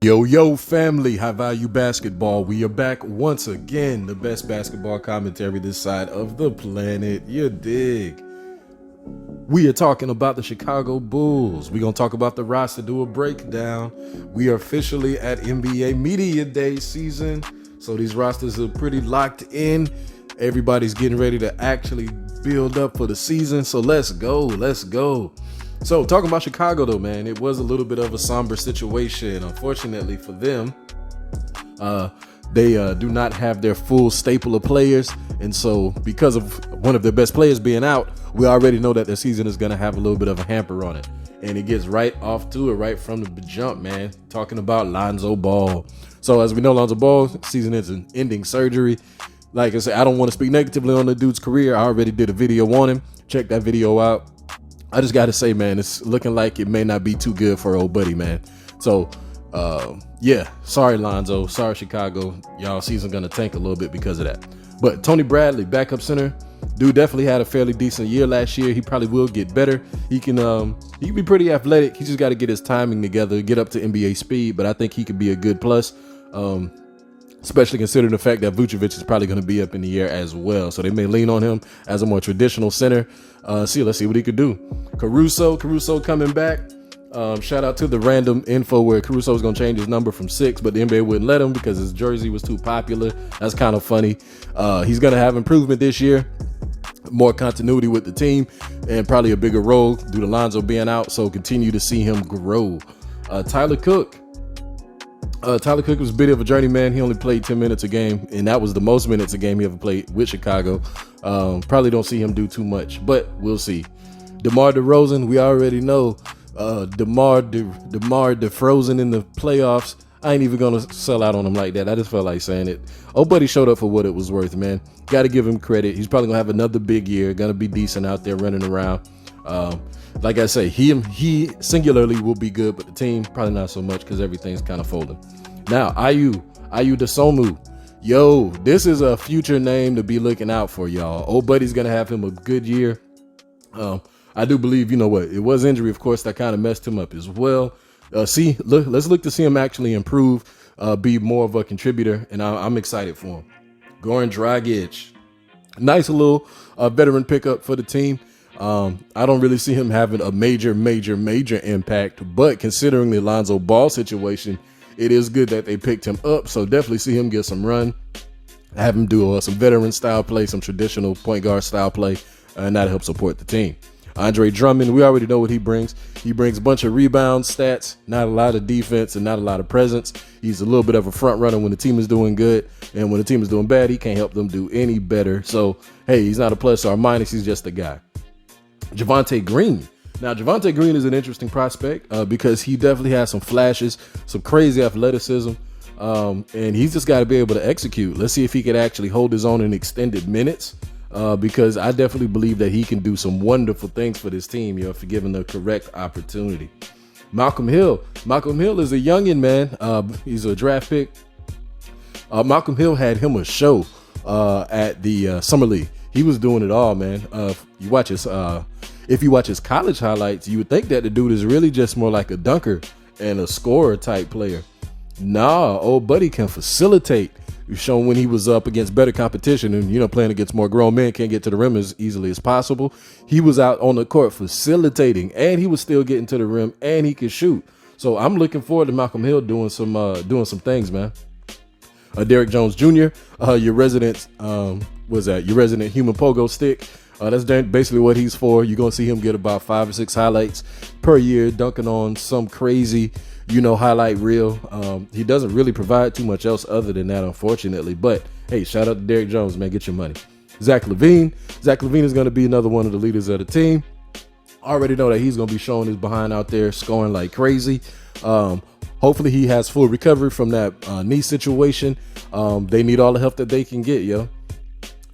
Yo, family, high value basketball. We are back once again. The best basketball commentary this side of the planet. You dig? We are talking about the Chicago Bulls. We're going to talk about the roster, do a breakdown. We are officially at NBA Media Day season. So these rosters are pretty locked in. Everybody's getting ready to actually build up for the season. So let's go. So talking about Chicago though, man, it was a little bit of a somber situation. Unfortunately for them, they do not have their full staple of players. And so because of one of their best players being out, we already know that the season is going to have a little bit of a hamper on it. And it gets right off to it right from the jump, man. Talking about Lonzo Ball. So as we know, Lonzo Ball, season is an ending surgery. Like I said, I don't want to speak negatively on the dude's career. I already did a video on him. Check that video out. I just got to say, man, it's looking like it may not be too good for old buddy, man. So, yeah, sorry, Lonzo. Sorry, Chicago. Y'all season going to tank a little bit because of that. But Tony Bradley, backup center, dude definitely had a fairly decent year last year. He probably will get better. He can be pretty athletic. He just got to get his timing together, get up to NBA speed. But I think he could be a good plus, especially considering the fact that Vucevic is probably going to be up in the air as well. So they may lean on him as a more traditional center. Let's see what he could do. Caruso coming back. Shout out to the random info where Caruso was going to change his number from 6, but the NBA wouldn't let him because his jersey was too popular. That's kind of funny. He's going to have improvement this year, more continuity with the team, and probably a bigger role due to Lonzo being out. So continue to see him grow. Tyler Cook was a bit of a journeyman. He only played 10 minutes a game, and that was the most minutes a game he ever played with Chicago. Probably don't see him do too much, but we'll see. DeMar DeRozan, we already know. DeMar DeFrozen in the playoffs. I ain't even gonna sell out on him like that. I just felt like saying it. Oh, buddy showed up for what it was worth, man. Got to give him credit. He's probably gonna have another big year. Gonna be decent out there running around. Like I say, he singularly will be good, but the team probably not so much because everything's kind of folding. Now, Ayu Dosunmu. Yo, this is a future name to be looking out for, y'all. Old buddy's gonna have him a good year. I do believe, you know what, it was injury, of course, that kind of messed him up as well. Let's look to see him actually improve, be more of a contributor, and I'm excited for him. Goran Dragic, nice little veteran pickup for the team. I don't really see him having a major impact, but considering the Lonzo Ball situation, it is good that they picked him up. So definitely see him get some run, have him do some veteran style play, some traditional point guard style play, and that helps support the team. Andre Drummond, we already know what he brings. He brings a bunch of rebound stats, not a lot of defense and not a lot of presence. He's a little bit of a front runner when the team is doing good, and when the team is doing bad, he can't help them do any better. So, hey, he's not a plus or a minus. He's just a guy. Javonte Greene. Now, Javonte Greene is an interesting prospect because he definitely has some flashes, some crazy athleticism, and he's just got to be able to execute. Let's see if he can actually hold his own in extended minutes. Because I definitely believe that he can do some wonderful things for this team, if given the correct opportunity. Malcolm Hill is a youngin', man. He's a draft pick. Malcolm Hill had him a show at the Summer League. He was doing it all, man. If you watch his college highlights, you would think that the dude is really just more like a dunker and a scorer type player. Nah, old buddy can facilitate. We've shown when he was up against better competition and, playing against more grown men, can't get to the rim as easily as possible. He was out on the court facilitating, and he was still getting to the rim, and he could shoot. So I'm looking forward to Malcolm Hill doing some things, man. Derrick Jones Jr., your resident human pogo stick. That's basically what he's for. You're going to see him get about 5 or 6 highlights per year, dunking on some crazy, highlight reel. He doesn't really provide too much else other than that, unfortunately. But, hey, shout out to Derrick Jones, man. Get your money. Zach Levine is going to be another one of the leaders of the team. Already know that he's going to be showing his behind out there, scoring like crazy. Hopefully he has full recovery from that knee situation. They need all the help that they can get, yo.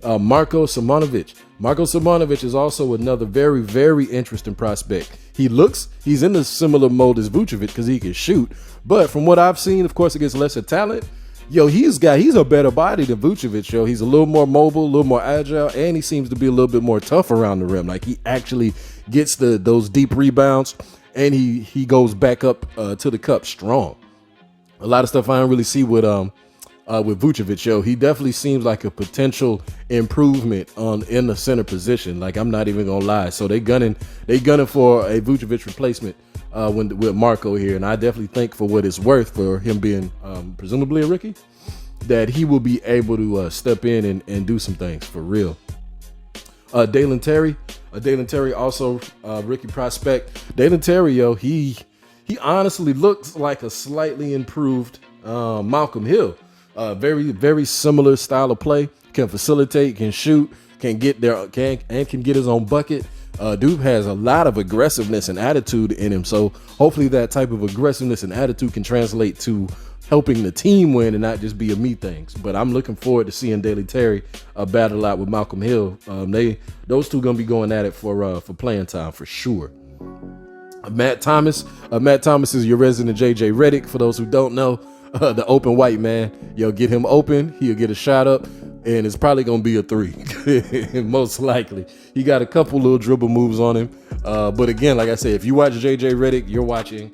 Marko Simanovic is also another very, very interesting prospect. He's in a similar mold as Vucevic because he can shoot. But from what I've seen, of course, against lesser talent, he's a better body than Vucevic, yo. He's a little more mobile, a little more agile, and he seems to be a little bit more tough around the rim. Like he actually gets those deep rebounds, and he goes back up to the cup strong. A lot of stuff I don't really see with Vucevic, yo. He definitely seems like a potential improvement in the center position. Like, I'm not even gonna lie. So they gunning for a Vucevic replacement with Marco here, and I definitely think for what it's worth for him being presumably a rookie, that he will be able to step in and do some things for real. Dalen Terry also rookie prospect. Dalen Terry, yo, he honestly looks like a slightly improved Malcolm Hill. Very, very similar style of play. Can facilitate, can shoot, can get his own bucket. Dude has a lot of aggressiveness and attitude in him. So hopefully that type of aggressiveness and attitude can translate to helping the team win and not just be a me things. But I'm looking forward to seeing Dalen Terry battle out with Malcolm Hill. Those two gonna be going at it for playing time for sure. Matt Thomas is your resident JJ Redick. For those who don't know, the open white man. Yo, get him open. He'll get a shot up, and it's probably gonna be a three, most likely. He got a couple little dribble moves on him, but again, like I said, if you watch JJ Redick, you're watching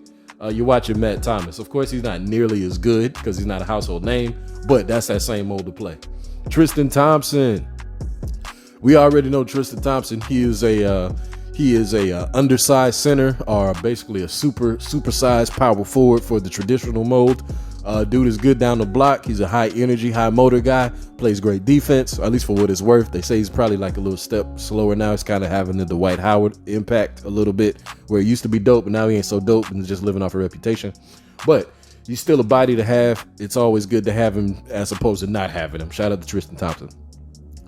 Matt Thomas. Of course, he's not nearly as good because he's not a household name, but that's that same mold of play. Tristan Thompson. We already know Tristan Thompson. He is a undersized center, or basically a supersized power forward for the traditional mold. Dude is good down the block. He's a high energy, high motor guy. Plays great defense, at least for what it's worth. They say he's probably like a little step slower now. He's kind of having the Dwight Howard impact a little bit, where he used to be dope, but now he ain't so dope and just living off a reputation. But he's still a body to have. It's always good to have him as opposed to not having him. Shout out to Tristan Thompson.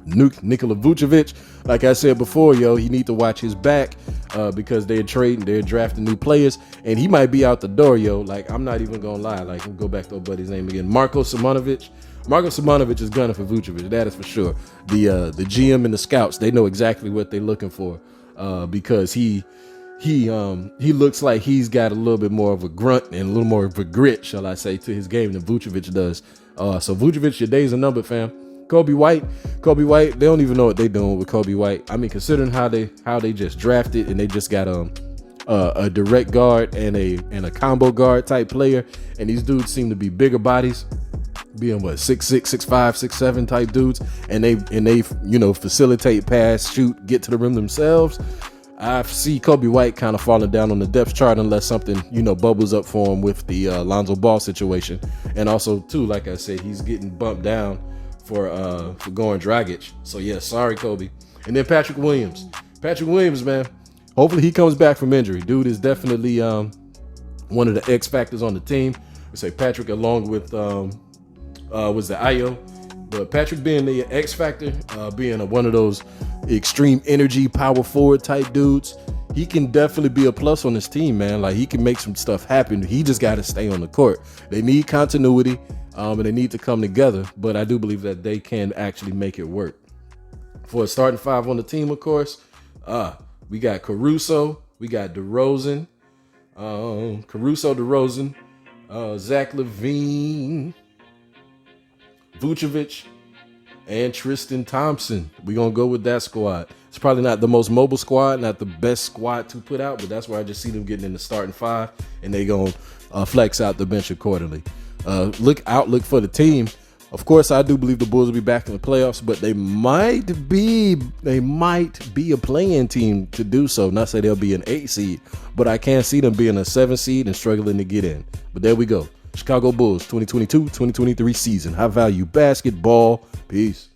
Nikola Vucevic, like I said before, yo, he need to watch his back because they're drafting new players, and he might be out the door, yo. Like, I'm not even gonna lie. Like, we'll go back to our buddy's name again, Marko Simanovic. Marko Simanovic is gunning for Vucevic, that is for sure. The GM and the scouts, they know exactly what they're looking for because he looks like he's got a little bit more of a grunt and a little more of a grit, shall I say, to his game than Vucevic does. So Vucevic, your days are numbered, fam. Kobe White, they don't even know what they're doing with Kobe White. I mean, considering how they just drafted, and they just got a direct guard and a combo guard type player, and these dudes seem to be bigger bodies, being 6'6", 6'5", 6'7" type dudes, and they facilitate, pass, shoot, get to the rim themselves. I see Kobe White kind of falling down on the depth chart unless something bubbles up for him with the Lonzo Ball situation, and also too, like I said, he's getting bumped down for going Dragic. So yeah, sorry, Kobe. And then Patrick Williams, man. Hopefully he comes back from injury. Dude is definitely one of the X factors on the team. We say Patrick along with was the Ayo, but Patrick being the X factor, being one of those extreme energy power forward type dudes, he can definitely be a plus on this team, man. Like, he can make some stuff happen. He just got to stay on the court. They need continuity. And they need to come together, but I do believe that they can actually make it work. For a starting five on the team, of course, we got Caruso, we got DeRozan, Zach Levine, Vucevic, and Tristan Thompson. We're going to go with that squad. It's probably not the most mobile squad, not the best squad to put out, but that's where I just see them getting in the starting five, and they going to flex out the bench accordingly. Look for the team. Of course, I do believe the Bulls will be back in the playoffs, but they might be a play-in team to do so. Not say they'll be an 8 seed, but I can't see them being a 7 seed and struggling to get in. But there we go. Chicago Bulls 2022-2023 season. High value basketball. Peace.